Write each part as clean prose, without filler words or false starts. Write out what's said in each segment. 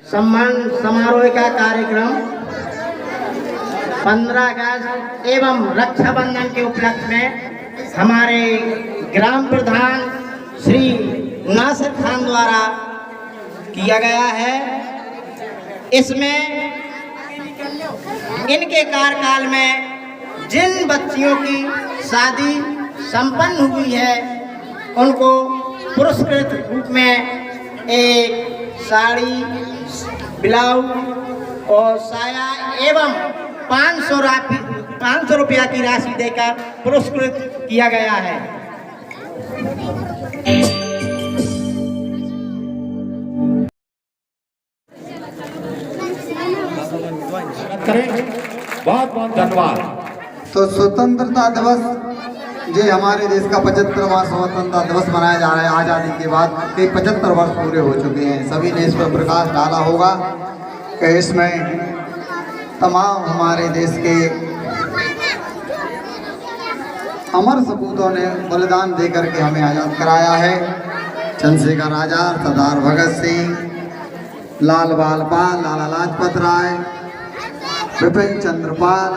सम्मान समारोह का कार्यक्रम 15 अगस्त एवं रक्षाबंधन के उपलक्ष्य में हमारे ग्राम प्रधान श्री नासिर खान द्वारा किया गया है। इसमें इनके कार्यकाल में जिन बच्चियों की शादी संपन्न हुई है उनको पुरस्कृत रूप में एक साड़ी, ब्लाउज और साया एवं 500 रुपया की राशि देकर पुरस्कृत किया गया है। बहुत बहुत धन्यवाद। तो स्वतंत्रता दिवस जो हमारे देश का 75वां स्वतंत्रता दिवस मनाया जा रहा है। आज़ादी के बाद के 75 वर्ष पूरे हो चुके हैं। सभी ने इस पर प्रकाश डाला होगा कि इसमें तमाम हमारे देश के अमर सपूतों ने बलिदान देकर के हमें आज़ाद कराया है। चंद्रशेखर आज़ाद, सरदार भगत सिंह, लाल बाल पाल, लाला लाजपत राय, विपिन चंद्र पाल,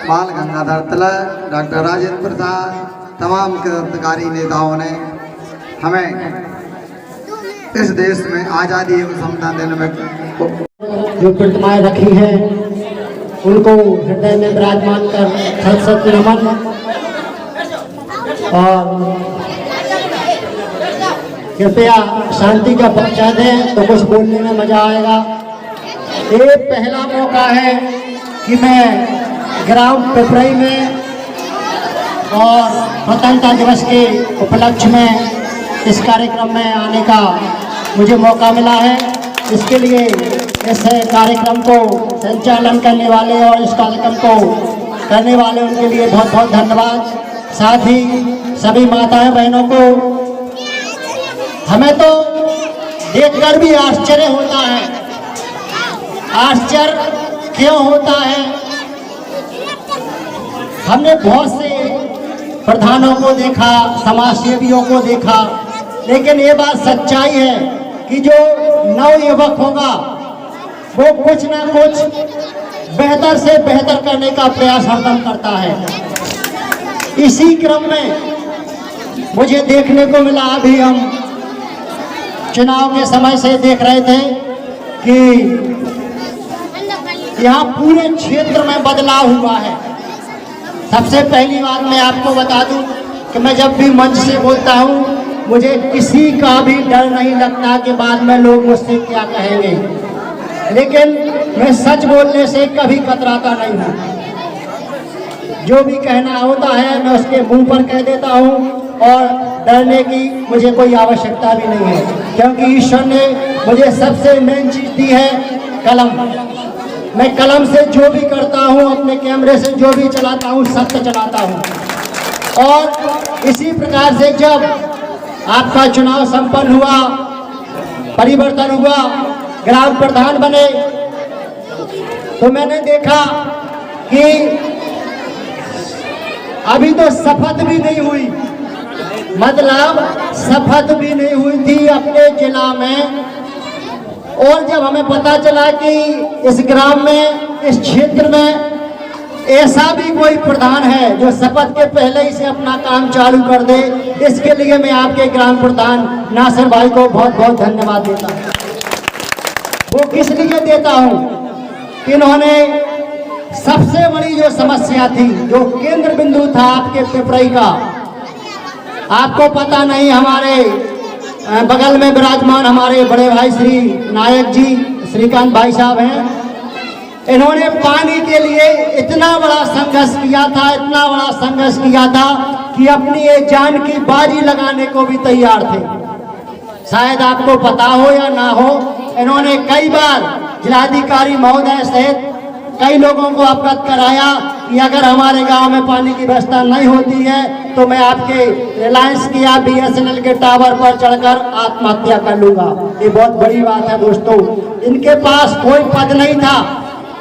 बाल गंगाधर तिलक, डॉक्टर राजेंद्र प्रसाद, तमाम क्रांतिकारी नेताओं ने हमें इस देश में आज़ादी एवं समता देने में जो प्रतिमाएं रखी हैं उनको हृदय में विराजमान कर सत नमन। और कृपया शांति का परिचय दें तो कुछ बोलने में मजा आएगा। ये पहला मौका है कि मैं ग्राम पिपरई में और स्वतंत्रता दिवस के उपलक्ष्य में इस कार्यक्रम में आने का मुझे मौका मिला है। इसके लिए इस कार्यक्रम को संचालन करने वाले और इस कार्यक्रम को करने वाले उनके लिए बहुत बहुत धन्यवाद। साथ ही सभी माताएं बहनों को हमें तो देखकर भी आश्चर्य होता है। आश्चर्य क्यों होता है? हमने बहुत से प्रधानों को देखा, समाज सेवियों को देखा, लेकिन ये बात सच्चाई है कि जो नव युवक होगा वो कुछ ना कुछ बेहतर से बेहतर करने का प्रयास हरदम करता है। इसी क्रम में मुझे देखने को मिला, अभी हम चुनाव के समय से देख रहे थे कि यहाँ पूरे क्षेत्र में बदलाव हुआ है। सबसे पहली बात मैं आपको बता दूं कि मैं जब भी मंच से बोलता हूँ मुझे किसी का भी डर नहीं लगता कि बाद में लोग मुझसे क्या कहेंगे, लेकिन मैं सच बोलने से कभी कतराता नहीं हूँ। जो भी कहना होता है मैं उसके मुंह पर कह देता हूँ और डरने की मुझे कोई आवश्यकता भी नहीं है, क्योंकि ईश्वर ने मुझे सबसे मेन चीज़ दी है, कलम। मैं कलम से जो भी करता हूँ, अपने कैमरे से जो भी चलाता हूँ, सत्य चलाता हूँ। और इसी प्रकार से जब आपका चुनाव संपन्न हुआ, परिवर्तन हुआ, ग्राम प्रधान बने, तो मैंने देखा कि अभी तो शपथ भी नहीं हुई, मतलब शपथ भी नहीं हुई थी अपने जिला में। और जब हमें पता चला कि इस ग्राम में, इस क्षेत्र में ऐसा भी कोई प्रधान है जो शपथ के पहले ही से अपना काम चालू कर दे, इसके लिए मैं आपके ग्राम प्रधान नासिर भाई को बहुत बहुत धन्यवाद देता हूँ। वो किस लिए देता हूँ कि इन्होंने सबसे बड़ी जो समस्या थी, जो केंद्र बिंदु था आपके पिपरई का, आपको पता नहीं, हमारे बगल में विराजमान हमारे बड़े भाई श्री नायक जी, श्रीकांत भाई साहब हैं। इन्होंने पानी के लिए इतना बड़ा संघर्ष किया था, इतना बड़ा संघर्ष किया था कि अपनी ये जान की बाजी लगाने को भी तैयार थे। शायद आपको पता हो या ना हो, इन्होंने कई बार जिलाधिकारी महोदय सहित कई लोगों को अवगत कराया कि अगर हमारे गांव में पानी की व्यवस्था नहीं होती है तो मैं आपके रिलायंस की या BSNL के टावर पर चढ़कर आत्महत्या कर लूंगा। ये बहुत बड़ी बात है दोस्तों। इनके पास कोई पद नहीं था,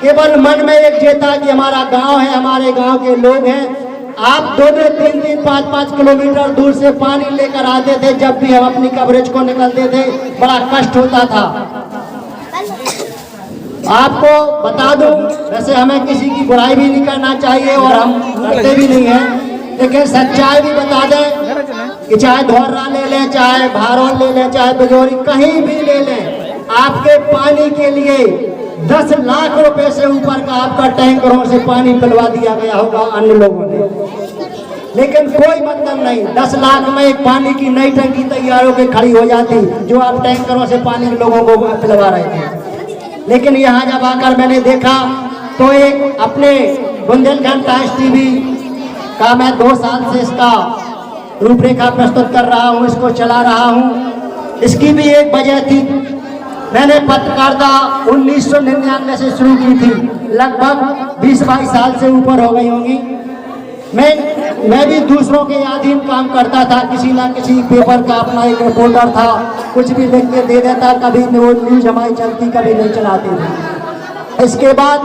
केवल मन में एक ये था कि हमारा गांव है, हमारे गांव के लोग हैं। आप 2-2, 3-3, 5-5 किलोमीटर दूर से पानी लेकर आते थे। जब भी हम अपनी कवरेज को निकलते थे बड़ा कष्ट होता था। आपको बता दूं, वैसे हमें किसी की बुराई भी नहीं करना चाहिए और हम करते भी नहीं हैं, लेकिन सच्चाई भी बता दें कि चाहे धोर्रा ले लें, चाहे भारोल ले लें, चाहे बिजोरी कहीं भी ले लें, आपके पानी के लिए 10 लाख रुपए से ऊपर का आपका टैंकरों से पानी पिलवा दिया गया होगा अन्य लोगों ने, लेकिन कोई मतलब नहीं। 10 लाख में एक पानी की नई टंकी तैयार होकर खड़ी हो जाती, जो आप टैंकरों से पानी लोगों को पिलवा रहे थे। लेकिन यहाँ जब आकर मैंने देखा तो एक अपने बुंदेलखंड टाइम्स टीवी का मैं 2 साल से इसका रूपरेखा प्रस्तुत कर रहा हूँ, इसको चला रहा हूँ। इसकी भी एक वजह थी, मैंने पत्रकारिता 1999 से शुरू की थी, लगभग 20-22 साल से ऊपर हो गई होंगी। मैं भी दूसरों के अधीन काम करता था, किसी ना किसी पेपर का अपना एक रिपोर्टर था, कुछ भी लिख के दे देता, कभी वो न्यूज हमारी चलती, कभी नहीं चलाती थी। इसके बाद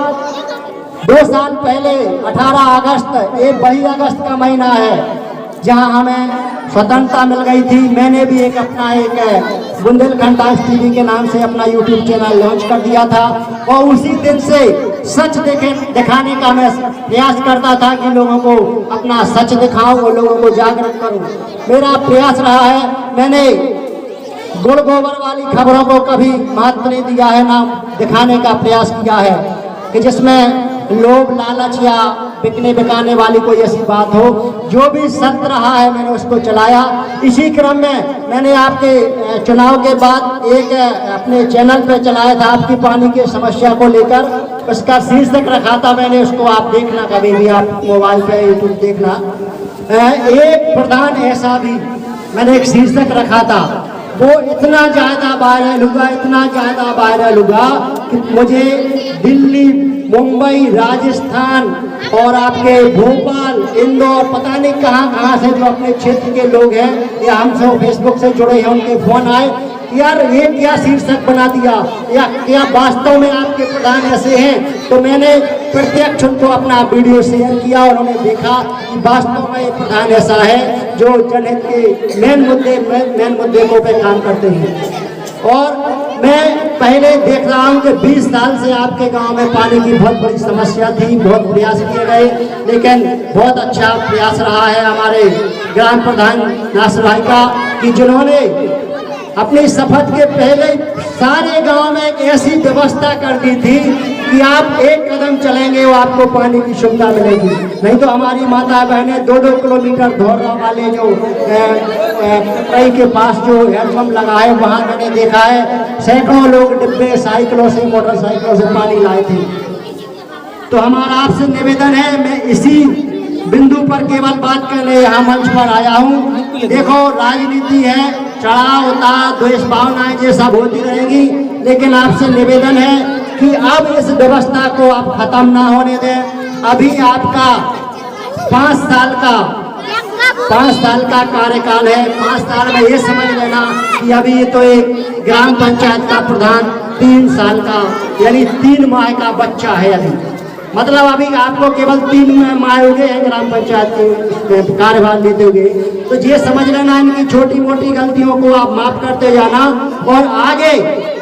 2 साल पहले 18 अगस्त, एक 22 अगस्त का महीना है, जहां हमें स्वतंत्रता मिल गई थी। मैंने भी एक अपना एक बुंदेलखंड टाइम्स टीवी के नाम से अपना यूट्यूब चैनल लॉन्च कर दिया था और उसी दिन से सच दिखाने का मैं प्रयास करता था कि लोगों को अपना सच दिखाऊं और लोगों को जागरूक करूं। मेरा प्रयास रहा है, मैंने गुड़ गोबर वाली खबरों को कभी महत्व नहीं दिया है, ना दिखाने का प्रयास किया है कि जिसमें लोभ लालच या बिकने बिकाने वाली कोई ऐसी बात हो। जो भी सत्य रहा है मैंने उसको चलाया। इसी क्रम में मैंने आपके चुनाव के बाद एक अपने चैनल पे चलाया था आपकी पानी की समस्या को लेकर, उसका शीर्षक रखा था मैंने, उसको आप देखना, कभी भी आप मोबाइल पे यूट्यूब देखना। एक प्रधान ऐसा भी मैंने एक शीर्षक रखा था, वो इतना ज़्यादा वायरल हुआ, इतना ज़्यादा वायरल हुआ कि मुझे दिल्ली, मुंबई, राजस्थान और आपके भोपाल, इंदौर, पता नहीं कहाँ से जो अपने क्षेत्र के लोग हैं या हमसे फेसबुक से जुड़े हैं, उनके फोन आए, यार ये क्या शीर्षक बना दिया, या क्या वास्तव में आपके प्रधान ऐसे हैं। तो मैंने प्रत्यक्ष उनको अपना वीडियो शेयर किया और उन्होंने देखा कि वास्तव में ये प्रधान ऐसा है जो जनहित के मेन मुद्दे को पे काम करते हैं। और मैं पहले देख रहा हूँ कि 20 साल से आपके गांव में पानी की बहुत बड़ी समस्या थी, बहुत प्रयास किए गए, लेकिन बहुत अच्छा प्रयास रहा है हमारे ग्राम प्रधान नासिर भाई का कि जिन्होंने अपनी शपथ के पहले सारे गांव में एक ऐसी व्यवस्था कर दी थी कि आप एक कदम चलेंगे वो आपको पानी की सुविधा मिलेगी। नहीं तो हमारी माता बहनें 2-2 किलोमीटर धोर्रा वाले जो कई के पास जो हैंडपम्प लगा है, वहाँ मैंने देखा है सैकड़ों लोग डिब्बे साइकिलों से, मोटरसाइकिलों से पानी लाए थे। तो हमारा आपसे निवेदन है, मैं इसी बिंदु पर केवल बात करने यहाँ मंच पर आया हूँ। देखो, राजनीति है, चढ़ाव उतार, द्वेष भावनाएं ये सब होती रहेगी, लेकिन आपसे निवेदन है कि अब इस व्यवस्था को आप खत्म ना होने दें। अभी आपका 5 साल का कार्यकाल है। 5 साल में ये समझ लेना कि अभी तो एक ग्राम पंचायत का प्रधान 3 साल का यानी 3 माह का बच्चा है अभी, मतलब अभी आपको केवल 3 माह हो गए हैं ग्राम पंचायत के कार्यभार लेते हुए। तो ये समझ लेना, इनकी छोटी मोटी गलतियों को आप माफ करते जाना और आगे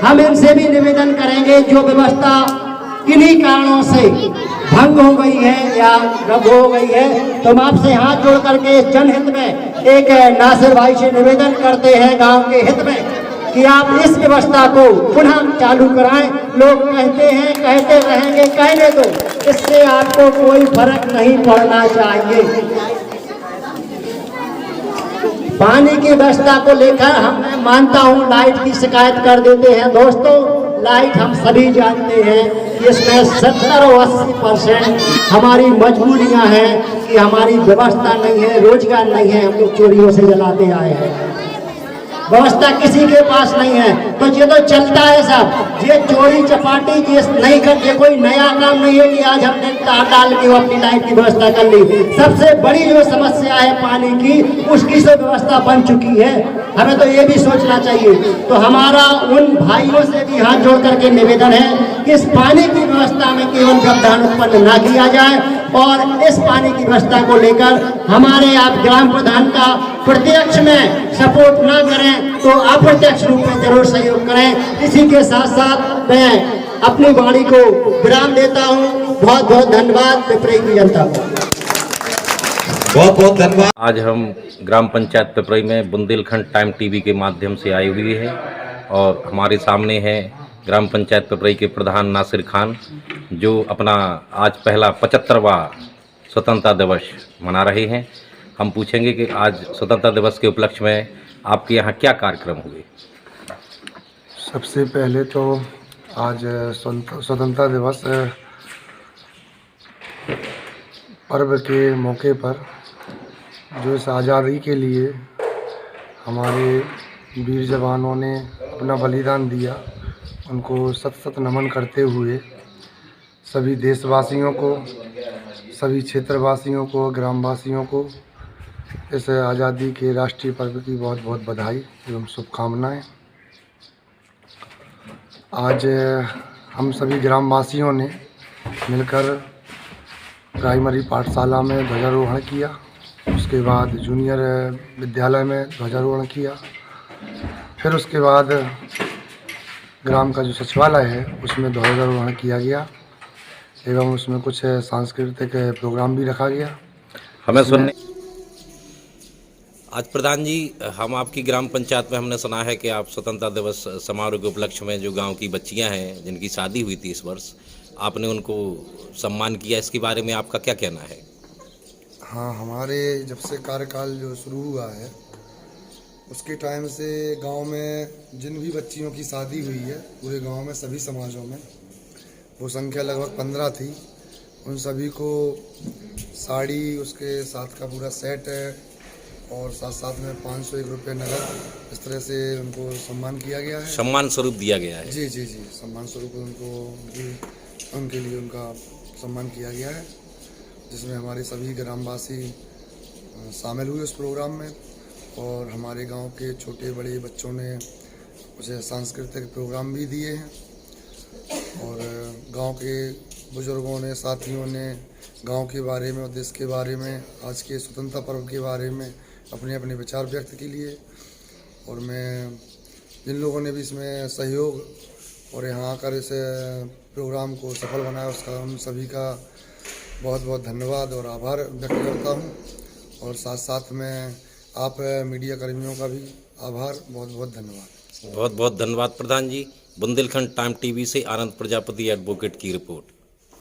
हम इनसे भी निवेदन करेंगे जो व्यवस्था किन्हीं कारणों से भंग हो गई है या रद्द हो गई है, तो हम आपसे हाथ जोड़ करके जनहित में एक नासिर भाई से निवेदन करते हैं गांव के हित में कि आप इस व्यवस्था को पुनः चालू कराएं। लोग कहते हैं, कहते रहेंगे, कहने दो, इससे आपको कोई फर्क नहीं पड़ना चाहिए। पानी की व्यवस्था को लेकर हम मानता हूं लाइट की शिकायत कर देते हैं। दोस्तों, लाइट हम सभी जानते हैं कि इसमें 70 और 80% हमारी मजबूरियां हैं कि हमारी व्यवस्था नहीं है, रोजगार नहीं है, हम लोग चोरियों से जलाते आए हैं, व्यवस्था किसी के पास नहीं है। तो ये तो चलता है सब, ये चोरी चपाटी ये नहीं करके कोई नया काम नहीं है कि आज हमने तार डाल के वो अपनी लाइट की व्यवस्था कर ली। सबसे बड़ी जो समस्या है पानी की, उसकी से व्यवस्था बन चुकी है, हमें तो ये भी सोचना चाहिए। तो हमारा उन भाइयों से भी हाथ जोड़ करके निवेदन है कि इस पानी की व्यवस्था में केवल व्यवधान उत्पन्न ना किया जाए और इस पानी की व्यवस्था को लेकर हमारे आप ग्राम प्रधान का प्रत्यक्ष में सपोर्ट ना करें तो अप्रत्यक्ष रूप में जरूर सहयोग करें। इसी के साथ साथ मैं अपनी वाणी को विराम देता हूँ। बहुत बहुत धन्यवाद पिपरई की जनता को। बहुत बहुत धन्यवाद। आज हम ग्राम पंचायत पिपरई में बुंदेलखंड टाइम टीवी के माध्यम से आए हुए हैं और हमारे सामने है ग्राम पंचायत पिपरई के प्रधान नासिर खान, जो अपना आज पहला 75वां स्वतंत्रता दिवस मना रहे हैं। हम पूछेंगे कि आज स्वतंत्रता दिवस के उपलक्ष्य में आपके यहाँ क्या कार्यक्रम हुए। सबसे पहले तो आज स्वतंत्रता दिवस पर्व के मौके पर जो इस आज़ादी के लिए हमारे वीर जवानों ने अपना बलिदान दिया, उनको सत सत नमन करते हुए सभी देशवासियों को, सभी क्षेत्रवासियों को, ग्रामवासियों को इस आज़ादी के राष्ट्रीय पर्व की बहुत बहुत बधाई एवं शुभकामनाएं। आज हम सभी ग्रामवासियों ने मिलकर प्राइमरी पाठशाला में ध्वजारोहण किया, उसके बाद जूनियर विद्यालय में ध्वजारोहण किया, फिर उसके बाद ग्राम का जो सचिवालय है उसमें ध्वजारोहण किया गया एवं उसमें कुछ सांस्कृतिक प्रोग्राम भी रखा गया। हमें सुनने आज प्रधान जी, हम आपकी ग्राम पंचायत में हमने सुना है कि आप स्वतंत्रता दिवस समारोह के उपलक्ष्य में जो गांव की बच्चियां हैं जिनकी शादी हुई थी इस वर्ष, आपने उनको सम्मान किया। इसके बारे में आपका क्या कहना है? हाँ, हमारे जब से कार्यकाल जो शुरू हुआ है उसके टाइम से गांव में जिन भी बच्चियों की शादी हुई है पूरे गांव में सभी समाजों में, वो संख्या लगभग 15 थी, उन सभी को साड़ी, उसके साथ का पूरा सेट और साथ साथ में 501 रुपये नगद, इस तरह से उनको सम्मान किया गया है। सम्मान स्वरूप दिया गया है? जी जी जी, सम्मान स्वरूप उनको उनके लिए उनका सम्मान किया गया है, जिसमें हमारे सभी ग्रामवासी शामिल हुए उस प्रोग्राम में। और हमारे गांव के छोटे बड़े बच्चों ने कुछ सांस्कृतिक प्रोग्राम भी दिए हैं और गांव के बुजुर्गों ने, साथियों ने गांव के बारे में और देश के बारे में, आज के स्वतंत्रता पर्व के बारे में अपने अपने विचार व्यक्त के लिए। और मैं जिन लोगों ने भी इसमें सहयोग और यहाँ आकर इस प्रोग्राम को सफल बनाया उसका उन सभी का बहुत बहुत धन्यवाद और आभार व्यक्त करता हूँ। और साथ साथ में आप मीडिया कर्मियों का भी आभार, बहुत बहुत धन्यवाद। बहुत बहुत धन्यवाद प्रधान जी। बुंदेलखंड टाइम टीवी से आनंद प्रजापति एडवोकेट की रिपोर्ट।